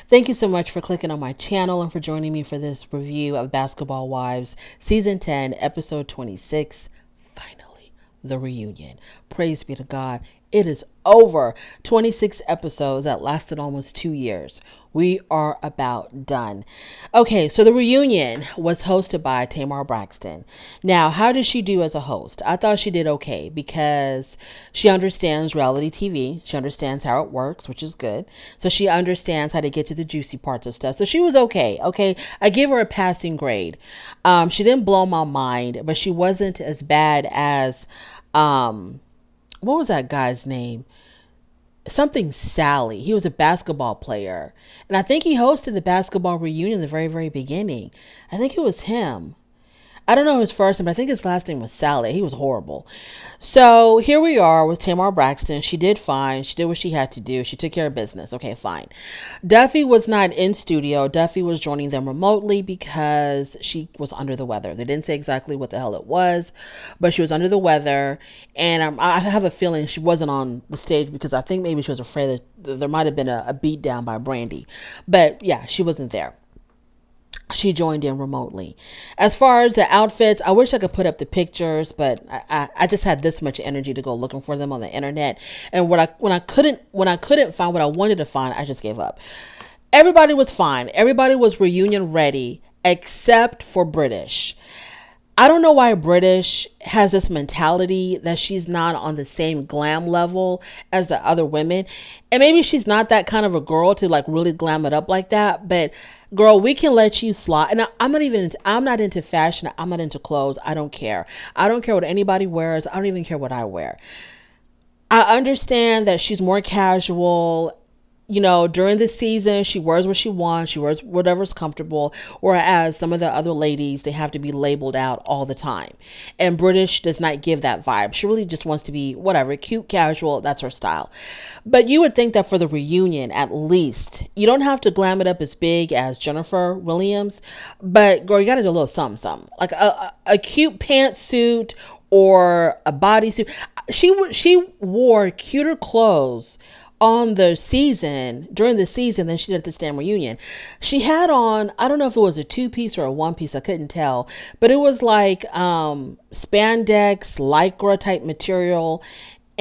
Thank you so much for clicking on my channel and for joining me for this review of Basketball Wives Season 10, Episode 26. Finally, the reunion. Praise be to God. It is over. 26 episodes that lasted almost 2 years. We are about done. Okay, so the reunion was hosted by Tamar Braxton. Now, how did she do as a host? I thought she did okay because she understands reality TV. She understands how it works, which is good. So she understands how to get to the juicy parts of stuff. So she was okay. Okay, I give her a passing grade. She didn't blow my mind, but she wasn't as bad as what was that guy's name? Something Sally. He was a basketball player. And I think he hosted the basketball reunion in the very, very beginning. I think it was him. I don't know his first name, but I think his last name was Sally. He was horrible. So here we are with Tamar Braxton. She did fine. She did what she had to do. She took care of business. Okay, fine. Duffy was not in studio. Duffy was joining them remotely because she was under the weather. They didn't say exactly what the hell it was, but she was under the weather. And I have a feeling she wasn't on the stage because I think maybe she was afraid that there might have been a beat down by Brandy. But yeah, she wasn't there. She joined in remotely. As far as the outfits, I wish I could put up the pictures, but I just had this much energy to go looking for them on the internet. And when I couldn't find what I wanted to find, I just gave up. Everybody was fine. Everybody was reunion ready except for British. I don't know why British has this mentality that she's not on the same glam level as the other women. And maybe she's not that kind of a girl to like really glam it up like that. But girl, we can let you slide. And I'm not into fashion. I'm not into clothes. I don't care. I don't care what anybody wears. I don't even care what I wear. I understand that she's more casual. You know, during the season, she wears what she wants. She wears whatever's comfortable. Whereas some of the other ladies, they have to be labeled out all the time. And British does not give that vibe. She really just wants to be whatever, cute, casual. That's her style. But you would think that for the reunion, at least, you don't have to glam it up as big as Jennifer Williams. But girl, you got to do a little something, something. Like a cute pantsuit or a bodysuit. She wore cuter clothes on the season, during the season, than she did at the stand reunion. She had on, I don't know if it was a 2-piece or a 1-piece, I couldn't tell, but it was like spandex, lycra type material.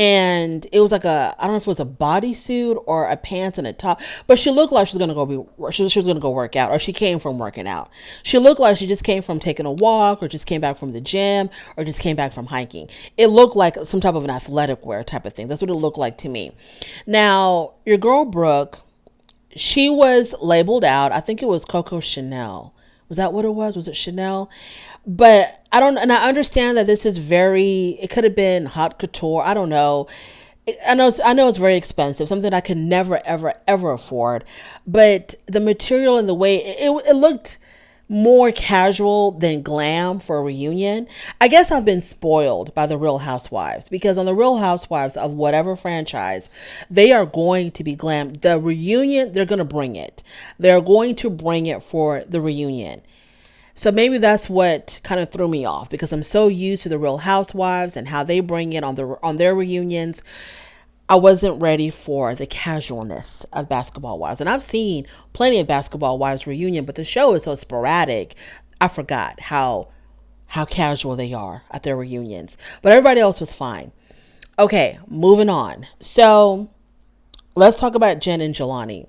And it was like I don't know if it was a bodysuit or a pants and a top, but she looked like she was going to she was going to go work out, or she came from working out. She looked like she just came from taking a walk, or just came back from the gym, or just came back from hiking. It looked like some type of an athletic wear type of thing. That's what it looked like to me. Now, your girl Brooke, she was labeled out. I think it was Coco Chanel. Was that what it was? Was it Chanel? But and I understand that this is it could have been haute couture. I don't know. I know it's very expensive, something I could never, ever, ever afford. But the material and the way it looked more casual than glam for a reunion. I guess I've been spoiled by the Real Housewives, because on the Real Housewives of whatever franchise, they are going to be glam. The reunion, they're going to bring it. They're going to bring it for the reunion. So maybe that's what kind of threw me off, because I'm so used to the Real Housewives and how they bring it on their reunions. I wasn't ready for the casualness of Basketball Wives. And I've seen plenty of Basketball Wives reunion, but the show is so sporadic. I forgot how casual they are at their reunions. But everybody else was fine. Okay, moving on. So let's talk about Jen and Jelani.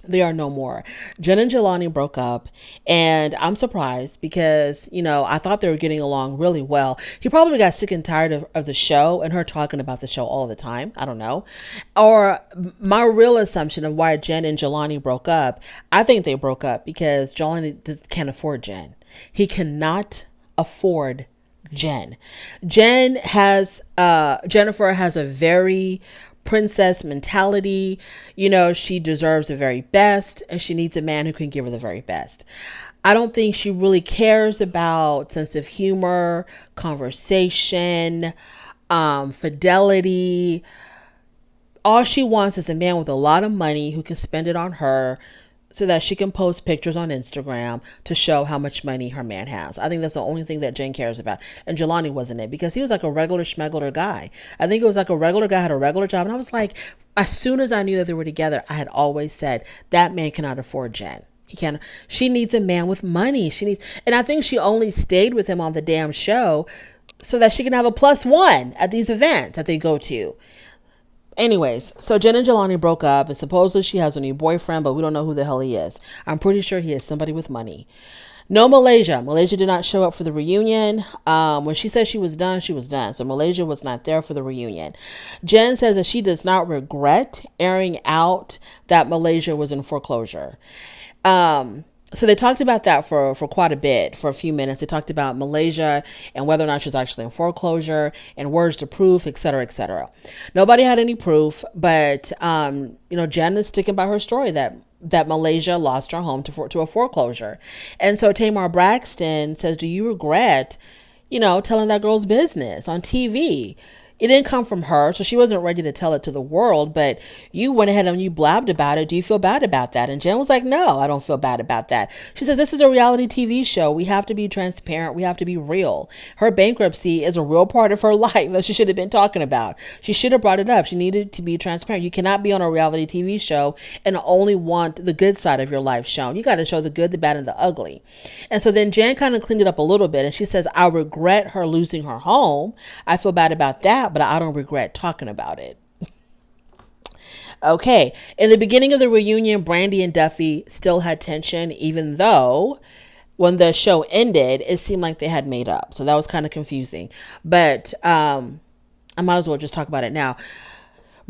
They are no more. Jen and Jelani broke up, and I'm surprised because, I thought they were getting along really well. He probably got sick and tired of the show and her talking about the show all the time. I don't know. Or my real assumption of why Jen and Jelani broke up, I think they broke up because Jelani just can't afford Jen. He cannot afford Jen. Jennifer has a very princess mentality. She deserves the very best, and she needs a man who can give her the very best. I don't think she really cares about sense of humor, conversation, fidelity. All she wants is a man with a lot of money who can spend it on her, so that she can post pictures on Instagram to show how much money her man has. I think that's the only thing that Jen cares about. And Jelani wasn't it, because he was like a regular schmegular guy. I think it was like a regular guy, had a regular job. And I was like, as soon as I knew that they were together, I had always said that man cannot afford Jen. He can't. She needs a man with money. And I think she only stayed with him on the damn show so that she can have a +1 at these events that they go to. Anyways, so Jen and Jelani broke up, and supposedly she has a new boyfriend, but we don't know who the hell he is. I'm pretty sure he is somebody with money. No Malaysia. Malaysia did not show up for the reunion. When she said she was done, she was done. So Malaysia was not there for the reunion. Jen says that she does not regret airing out that Malaysia was in foreclosure. So they talked about that for quite a bit, for a few minutes. They talked about Malaysia and whether or not she was actually in foreclosure and words to proof, etc., etc. Nobody had any proof, but, Jen is sticking by her story that Malaysia lost her home to a foreclosure. And so Tamar Braxton says, do you regret, telling that girl's business on TV? It didn't come from her, so she wasn't ready to tell it to the world, but you went ahead and you blabbed about it. Do you feel bad about that? And Jen was like, no, I don't feel bad about that. She said, this is a reality TV show. We have to be transparent. We have to be real. Her bankruptcy is a real part of her life that she should have been talking about. She should have brought it up. She needed to be transparent. You cannot be on a reality TV show and only want the good side of your life shown. You got to show the good, the bad, and the ugly. And so then Jen kind of cleaned it up a little bit, and she says, I regret her losing her home. I feel bad about that, but I don't regret talking about it. Okay. In the beginning of the reunion, Brandy and Duffy still had tension, even though when the show ended, it seemed like they had made up. So that was kind of confusing. But I might as well just talk about it now.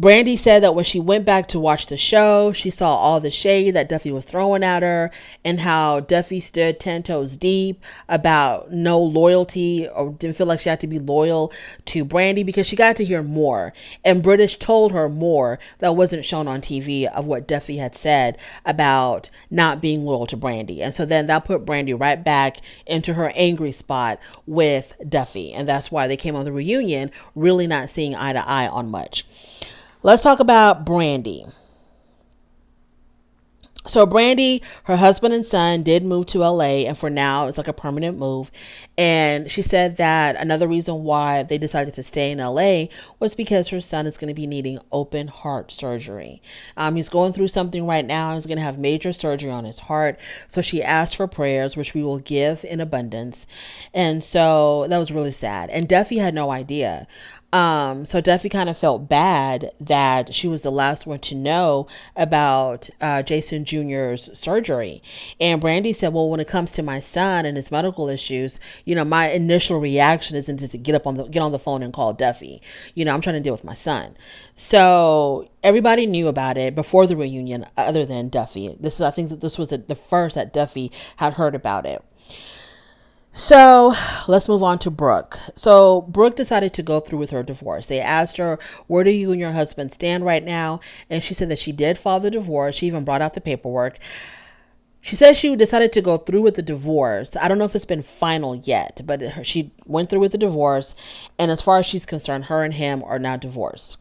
Brandy said that when she went back to watch the show, she saw all the shade that Duffy was throwing at her and how Duffy stood 10 toes deep about no loyalty, or didn't feel like she had to be loyal to Brandy, because she got to hear more. And British told her more that wasn't shown on TV of what Duffy had said about not being loyal to Brandy. And so then that put Brandy right back into her angry spot with Duffy. And that's why they came on the reunion really not seeing eye to eye on much. Let's talk about Brandy. So Brandy, her husband and son did move to LA, and for now it's like a permanent move. And she said that another reason why they decided to stay in LA was because her son is going to be needing open heart surgery. He's going through something right now. He's going to have major surgery on his heart. So she asked for prayers, which we will give in abundance. And so that was really sad. And Duffy had no idea. So Duffy kind of felt bad that she was the last one to know about Jason Jr.'s surgery. And Brandy said, well, when it comes to my son and his medical issues, my initial reaction isn't to get on the phone and call Duffy. I'm trying to deal with my son. So everybody knew about it before the reunion other than Duffy. I think that this was the first that Duffy had heard about it. So let's move on to Brooke. So Brooke decided to go through with her divorce. They asked her, where do you and your husband stand right now? And she said that she did file the divorce. She even brought out the paperwork. She says she decided to go through with the divorce. I don't know if it's been final yet, but she went through with the divorce. And as far as she's concerned, her and him are now divorced.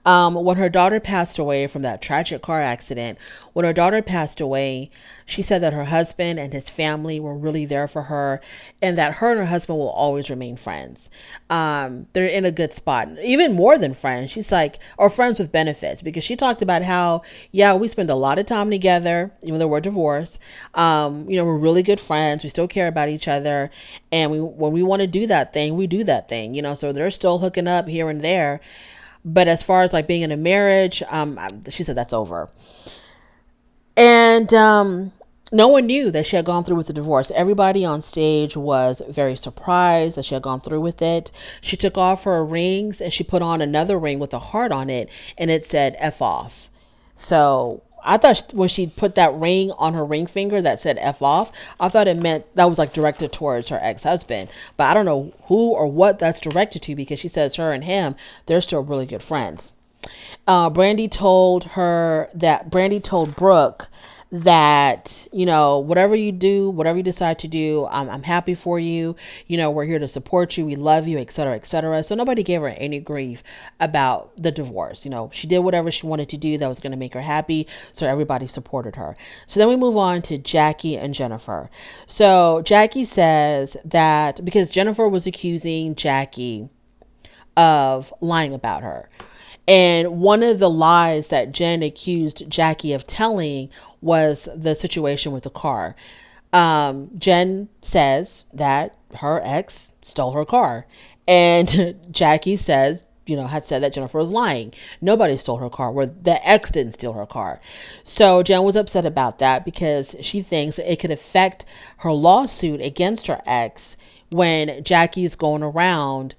When her daughter passed away from that tragic car accident, she said that her husband and his family were really there for her, and that her and her husband will always remain friends. They're in a good spot, even more than friends. She's like, or friends with benefits, because she talked about how, we spend a lot of time together, even though we're divorced. We're really good friends. We still care about each other. And when we want to do that thing, we do that thing, so they're still hooking up here and there. But as far as like being in a marriage, she said that's over. And no one knew that she had gone through with the divorce. Everybody on stage was very surprised that she had gone through with it. She took off her rings and she put on another ring with a heart on it, and it said F off. So I thought when she put that ring on her ring finger that said F off, I thought it meant that was like directed towards her ex-husband. But I don't know who or what that's directed to, because she says her and him, they're still really good friends. Brandy told Brooke that, whatever you do, whatever you decide to do, I'm happy for you. We're here to support you. We love you, et cetera, et cetera. So nobody gave her any grief about the divorce. She did whatever she wanted to do that was going to make her happy. So everybody supported her. So then we move on to Jackie and Jennifer. So Jackie says that because Jennifer was accusing Jackie of lying about her. And one of the lies that Jen accused Jackie of telling was the situation with the car. Jen says that her ex stole her car. And Jackie says, had said that Jennifer was lying. Nobody stole her car, where the ex didn't steal her car. So Jen was upset about that because she thinks it could affect her lawsuit against her ex when Jackie's going around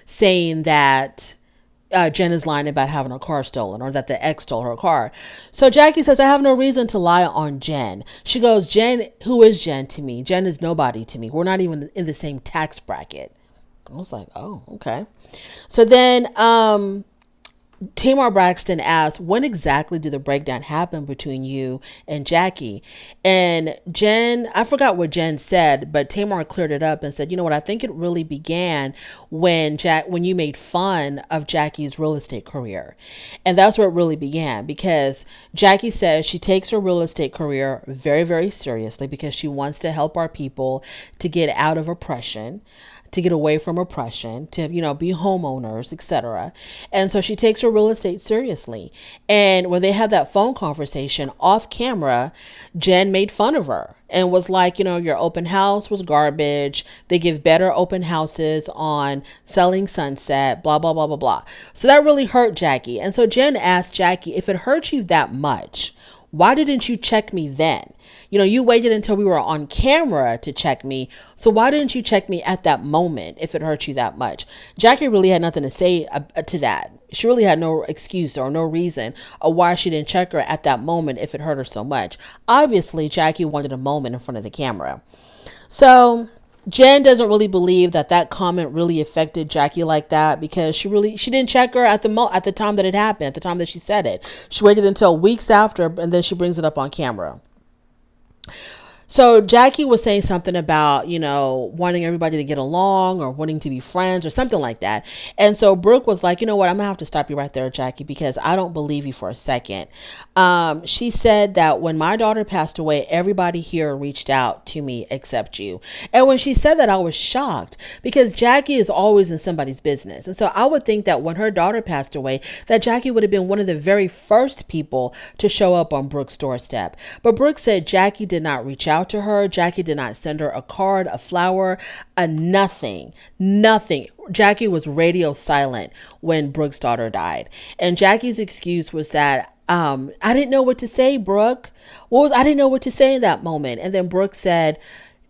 saying that Jen is lying about having her car stolen, or that the ex stole her car. So Jackie says, I have no reason to lie on Jen. She goes, Jen, who is Jen to me? Jen is nobody to me. We're not even in the same tax bracket. I was like, oh, okay. So then Tamar Braxton asked, when exactly did the breakdown happen between you and Jackie? And Jen, I forgot what Jen said, but Tamar cleared it up and said, you know what, I think it really began when you made fun of Jackie's real estate career. And that's where it really began, because Jackie says she takes her real estate career very, very seriously because she wants to help our people to get out of oppression, to get away from oppression, to, be homeowners, etc. And so she takes her real estate seriously. And when they had that phone conversation off camera, Jen made fun of her and was like, your open house was garbage. They give better open houses on Selling Sunset, blah, blah, blah, blah, blah. So that really hurt Jackie. And so Jen asked Jackie, if it hurt you that much, why didn't you check me then? You waited until we were on camera to check me. So why didn't you check me at that moment if it hurt you that much? Jackie really had nothing to say to that. She really had no excuse or no reason of why she didn't check her at that moment if it hurt her so much. Obviously, Jackie wanted a moment in front of the camera. So Jen doesn't really believe that comment really affected Jackie like that, because she didn't check her at the time that it happened, at the time that she said it. She waited until weeks after, and then she brings it up on camera. So Jackie was saying something about, wanting everybody to get along or wanting to be friends or something like that. And so Brooke was like, you know what, I'm gonna have to stop you right there, Jackie, because I don't believe you for a second. She said that when my daughter passed away, everybody here reached out to me except you. And when she said that, I was shocked, because Jackie is always in somebody's business. And so I would think that when her daughter passed away, that Jackie would have been one of the very first people to show up on Brooke's doorstep. But Brooke said Jackie did not reach out to her. Jackie did not send her a card, a flower, a nothing. Jackie was radio silent when Brooke's daughter died. And Jackie's excuse was that, I didn't know what to say, Brooke. I didn't know what to say in that moment. And then Brooke said,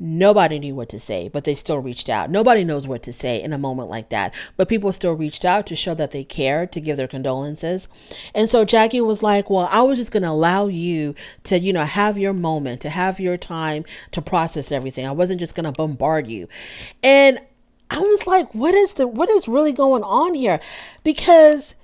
nobody knew what to say, but they still reached out. Nobody knows what to say in a moment like that, but people still reached out to show that they cared, to give their condolences. And so Jackie was like, well, I was just going to allow you to, have your moment, to have your time to process everything. I wasn't just going to bombard you. And I was like, what is really going on here? Because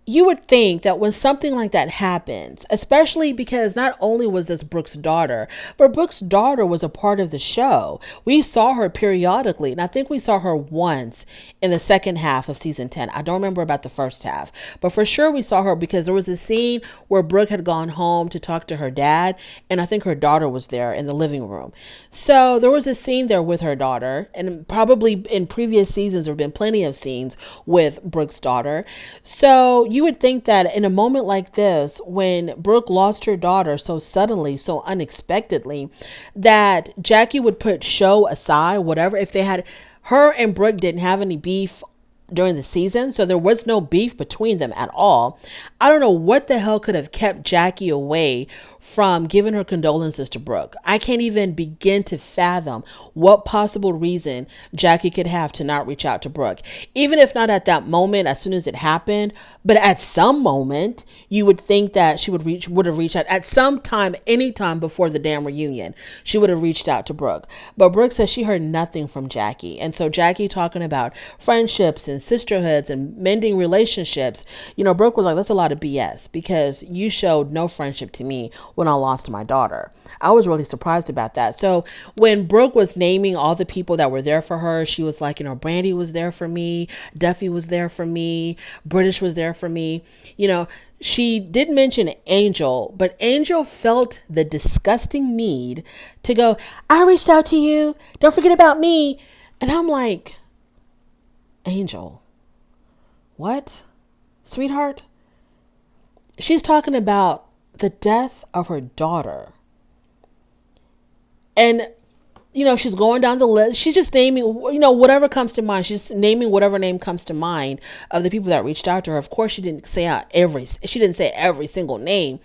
you would think that when something like that happens, especially because not only was this Brooke's daughter, but Brooke's daughter was a part of the show. We saw her periodically, and I think we saw her once in the second half of season 10. I don't remember about the first half, but for sure we saw her because there was a scene where Brooke had gone home to talk to her dad, and I think her daughter was there in the living room. So there was a scene there with her daughter, and probably in previous seasons there have been plenty of scenes with Brooke's daughter. So you would think that in a moment like this, when Brooke lost her daughter so suddenly, so unexpectedly, that Jackie would put show aside, whatever. If her and Brooke didn't have any beef during the season, so there was no beef between them at all. I don't know what the hell could have kept Jackie away from giving her condolences to Brooke. I can't even begin to fathom what possible reason Jackie could have to not reach out to Brooke. Even if not at that moment, as soon as it happened, but at some moment, you would think that she would have reached out at some time, anytime before the damn reunion. She would have reached out to Brooke. But Brooke says she heard nothing from Jackie. And so Jackie talking about friendships and sisterhoods and mending relationships, Brooke was like, that's a lot of BS because you showed no friendship to me when I lost my daughter. I was really surprised about that. So when Brooke was naming all the people that were there for her, she was like, Brandy was there for me. Duffy was there for me. British was there for me. She did mention Angel, but Angel felt the disgusting need to go, I reached out to you. Don't forget about me. And I'm like, Angel, what? Sweetheart? She's talking about the death of her daughter. And, she's going down the list. She's just naming, whatever comes to mind. She's naming whatever name comes to mind of the people that reached out to her. Of course, she didn't say every single name.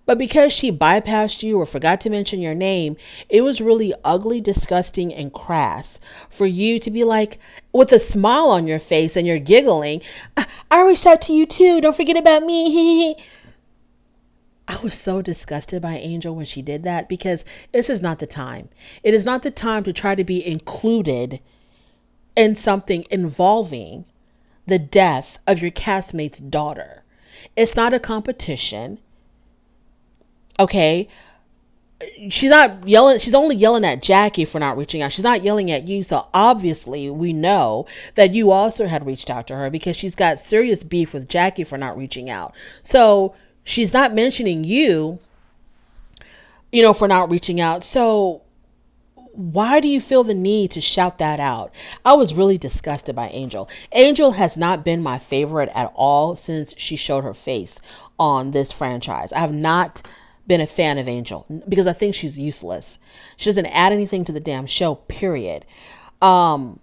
But because she bypassed you or forgot to mention your name, it was really ugly, disgusting, and crass for you to be like, with a smile on your face and you're giggling, I reached out to you too. Don't forget about me. I was so disgusted by Angel when she did that because this is not the time. It is not the time to try to be included in something involving the death of your castmate's daughter. It's not a competition. Okay. She's not yelling. She's only yelling at Jackie for not reaching out. She's not yelling at you. So obviously we know that you also had reached out to her because she's got serious beef with Jackie for not reaching out. So she's not mentioning you, for not reaching out. So why do you feel the need to shout that out? I was really disgusted by Angel. Angel has not been my favorite at all since she showed her face on this franchise. I have not been a fan of Angel because I think she's useless. She doesn't add anything to the damn show, period. So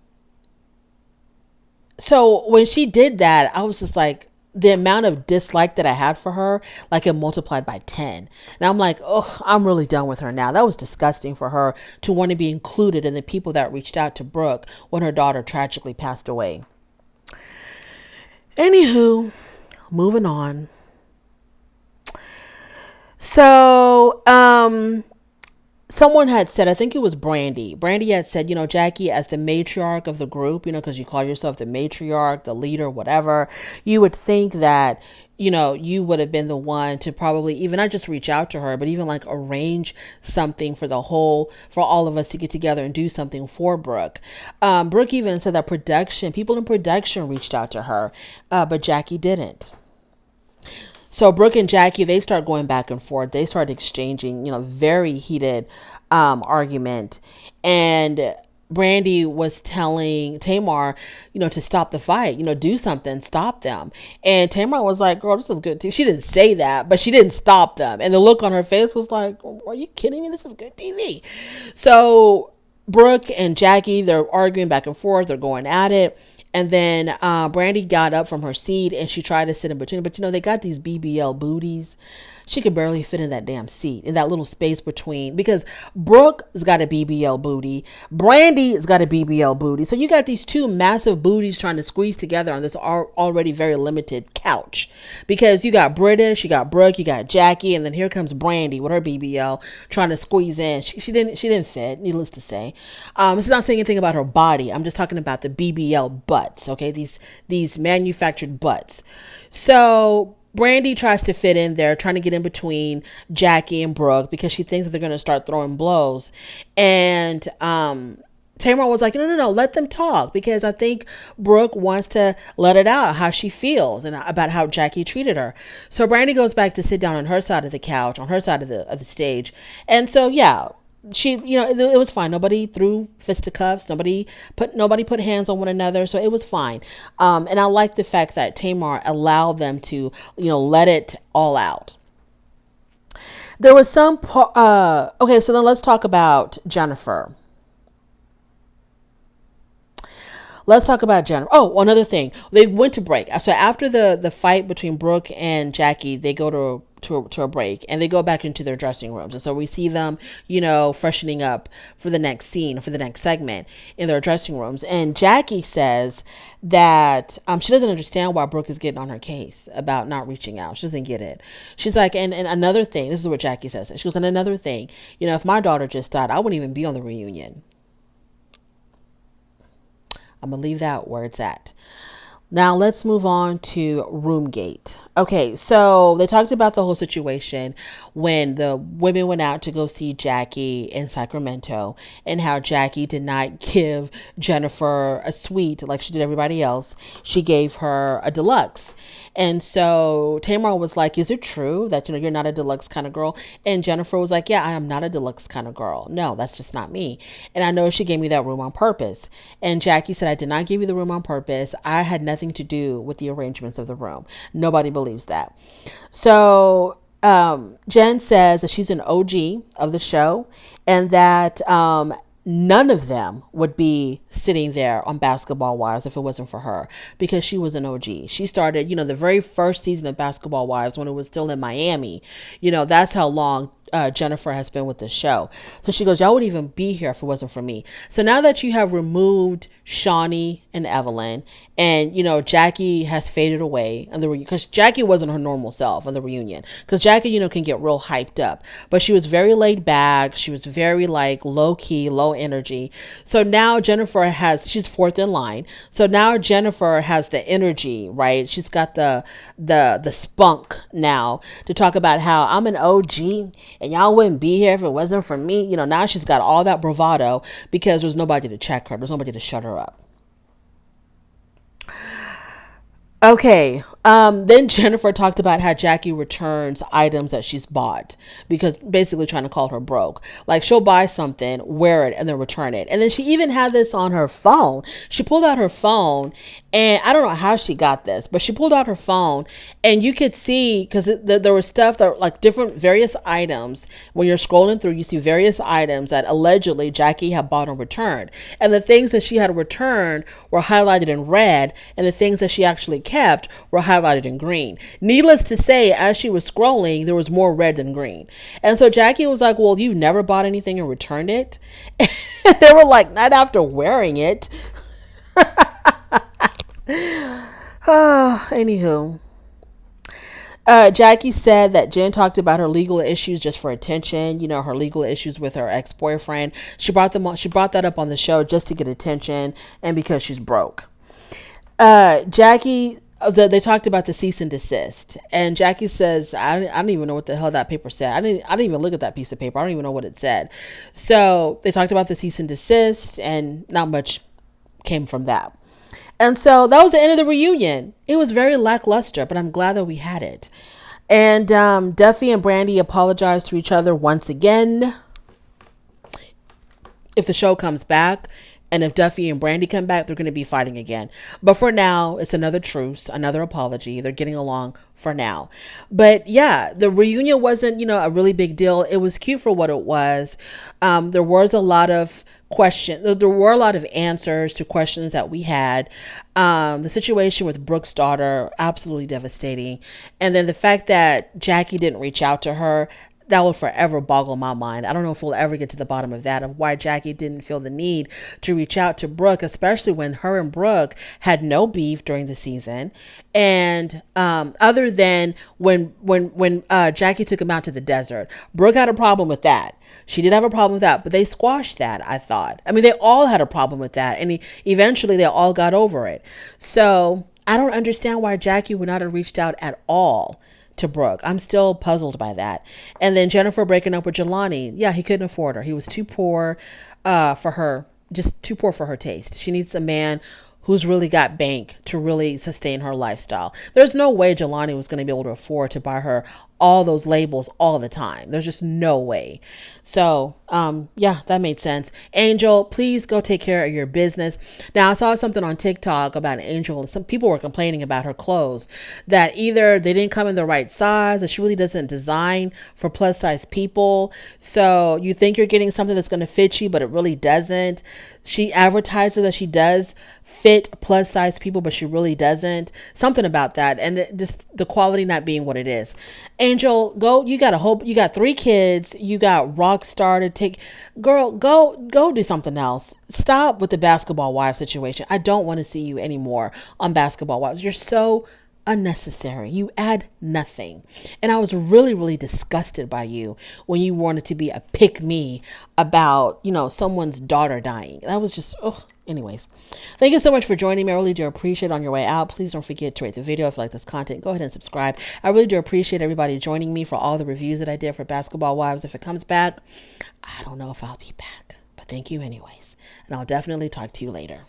when she did that, I was just like, the amount of dislike that I had for her, like it multiplied by 10. And I'm like, oh, I'm really done with her now. That was disgusting for her to want to be included in the people that reached out to Brooke when her daughter tragically passed away. Anywho, moving on. So, someone had said, I think it was Brandy. Brandy had said, Jackie, as the matriarch of the group, because you call yourself the matriarch, the leader, whatever, you would think that, you would have been the one to probably even not just reach out to her, but even like arrange something for all of us to get together and do something for Brooke. Brooke even said that people in production reached out to her, but Jackie didn't. So Brooke and Jackie, they start going back and forth. They start exchanging, very heated argument. And Brandy was telling Tamar, to stop the fight, do something, stop them. And Tamar was like, girl, this is good TV. She didn't say that, but she didn't stop them. And the look on her face was like, are you kidding me? This is good TV. So Brooke and Jackie, they're arguing back and forth. They're going at it. And then Brandy got up from her seat and she tried to sit in between. But, they got these BBL booties. She could barely fit in that damn seat, in that little space between. Because Brooke's got a BBL booty. Brandy's got a BBL booty. So you got these two massive booties trying to squeeze together on this already very limited couch. Because you got British, you got Brooke, you got Jackie. And then here comes Brandy with her BBL trying to squeeze in. She didn't fit, needless to say. This is not saying anything about her body. I'm just talking about the BBL butts, okay? These manufactured butts. So Brandy tries to fit in there, trying to get in between Jackie and Brooke because she thinks that they're going to start throwing blows. And Tamar was like, no, let them talk because I think Brooke wants to let it out how she feels and about how Jackie treated her. So Brandy goes back to sit down on her side of the couch, on her side of the stage. And so, yeah, she, it was fine. Nobody threw fisticuffs. Nobody put hands on one another. So it was fine. And I like the fact that Tamar allowed them to, let it all out. There was some, okay, so then let's talk about Jennifer. Let's talk about Jennifer. Oh, another thing. They went to break. So after the fight between Brooke and Jackie, they go to a break and they go back into their dressing rooms. And so we see them, freshening up for the next scene, for the next segment in their dressing rooms. And Jackie says that she doesn't understand why Brooke is getting on her case about not reaching out. She doesn't get it. She's like, and another thing, this is what Jackie says. She goes, and another thing, if my daughter just died, I wouldn't even be on the reunion. I'm going to leave that where it's at. Now let's move on to Roomgate. Okay, so they talked about the whole situation when the women went out to go see Jackie in Sacramento and how Jackie did not give Jennifer a suite like she did everybody else. She gave her a deluxe. And so Tamar was like, "Is it true that you're not a deluxe kind of girl?" And Jennifer was like, "Yeah, I am not a deluxe kind of girl. No, that's just not me. And I know she gave me that room on purpose." And Jackie said, "I did not give you the room on purpose. I had nothing to do with the arrangements of the room." Nobody believes that. So Jen says that she's an OG of the show and that none of them would be sitting there on Basketball Wives if it wasn't for her, because she was an OG. She started, the very first season of Basketball Wives when it was still in Miami. That's how long Jennifer has been with the show. So she goes, "Y'all wouldn't even be here if it wasn't for me." So now that you have removed Shawnee and Evelyn, and Jackie has faded away, and because Jackie wasn't her normal self on the reunion, because Jackie can get real hyped up, but she was very laid back. She was very like low key, low energy. So now she's fourth in line. So now Jennifer has the energy, right? She's got the spunk now to talk about how I'm an OG and y'all wouldn't be here if it wasn't for me. Now she's got all that bravado because there's nobody to check her. There's nobody to shut her up. Okay. Then Jennifer talked about how Jackie returns items that she's bought, because basically trying to call her broke. Like, she'll buy something, wear it, and then return it. And then she even had this on her phone. She pulled out her phone, and I don't know how she got this, but she pulled out her phone, and you could see, because there was stuff that like different various items. When you're scrolling through, you see various items that allegedly Jackie had bought and returned. And the things that she had returned were highlighted in red, and the things that she actually kept were highlighted in green. Needless to say, as she was scrolling, there was more red than green. And so Jackie was like, "Well, you've never bought anything and returned it?" They were like, "Not after wearing it." Anywho. Jackie said that Jen talked about her legal issues just for attention. Her legal issues with her ex-boyfriend. She brought that up on the show just to get attention and because she's broke. Jackie, they talked about the cease and desist, and Jackie says, I don't even know what the hell that paper said. I didn't even look at that piece of paper. I don't even know what it said." So they talked about the cease and desist, and not much came from that. And so that was the end of the reunion. It was very lackluster, but I'm glad that we had it. And Duffy and Brandy apologized to each other once again. If the show comes back, and if Duffy and Brandy come back, they're going to be fighting again. But for now, it's another truce, another apology. They're getting along for now. But yeah, the reunion wasn't, a really big deal. It was cute for what it was. There was a lot of questions. There were a lot of answers to questions that we had. The situation with Brooke's daughter, absolutely devastating. And then the fact that Jackie didn't reach out to her, that will forever boggle my mind. I don't know if we'll ever get to the bottom of that, of why Jackie didn't feel the need to reach out to Brooke, especially when her and Brooke had no beef during the season. And other than when Jackie took him out to the desert, Brooke had a problem with that. She did have a problem with that, but they squashed that, I thought. I mean, they all had a problem with that, and eventually they all got over it. So I don't understand why Jackie would not have reached out at all to Brooke. I'm still puzzled by that. And then Jennifer breaking up with Jelani. Yeah, he couldn't afford her. He was too poor for her, just too poor for her taste. She needs a man who's really got bank to really sustain her lifestyle. There's no way Jelani was going to be able to afford to buy her all those labels all the time. There's just no way. So, yeah, that made sense. Angel, please go take care of your business. Now, I saw something on TikTok about Angel. Some people were complaining about her clothes, that either they didn't come in the right size, that she really doesn't design for plus size people. So you think you're getting something that's going to fit you, but it really doesn't. She advertises that she does fit plus size people, but she really doesn't. Something about that. And just the quality not being what it is. Angel, go. You got 3 kids. You got rock star to take. Girl, go do something else. Stop with the Basketball Wives situation. I don't want to see you anymore on Basketball Wives. You're so unnecessary. You add nothing. And I was really, really disgusted by you when you wanted to be a pick me about, someone's daughter dying. That was just, Anyways, thank you so much for joining me. I really do appreciate it. On your way out, please don't forget to rate the video. If you like this content, go ahead and subscribe. I really do appreciate everybody joining me for all the reviews that I did for Basketball Wives. If it comes back, I don't know if I'll be back, but thank you anyways. And I'll definitely talk to you later.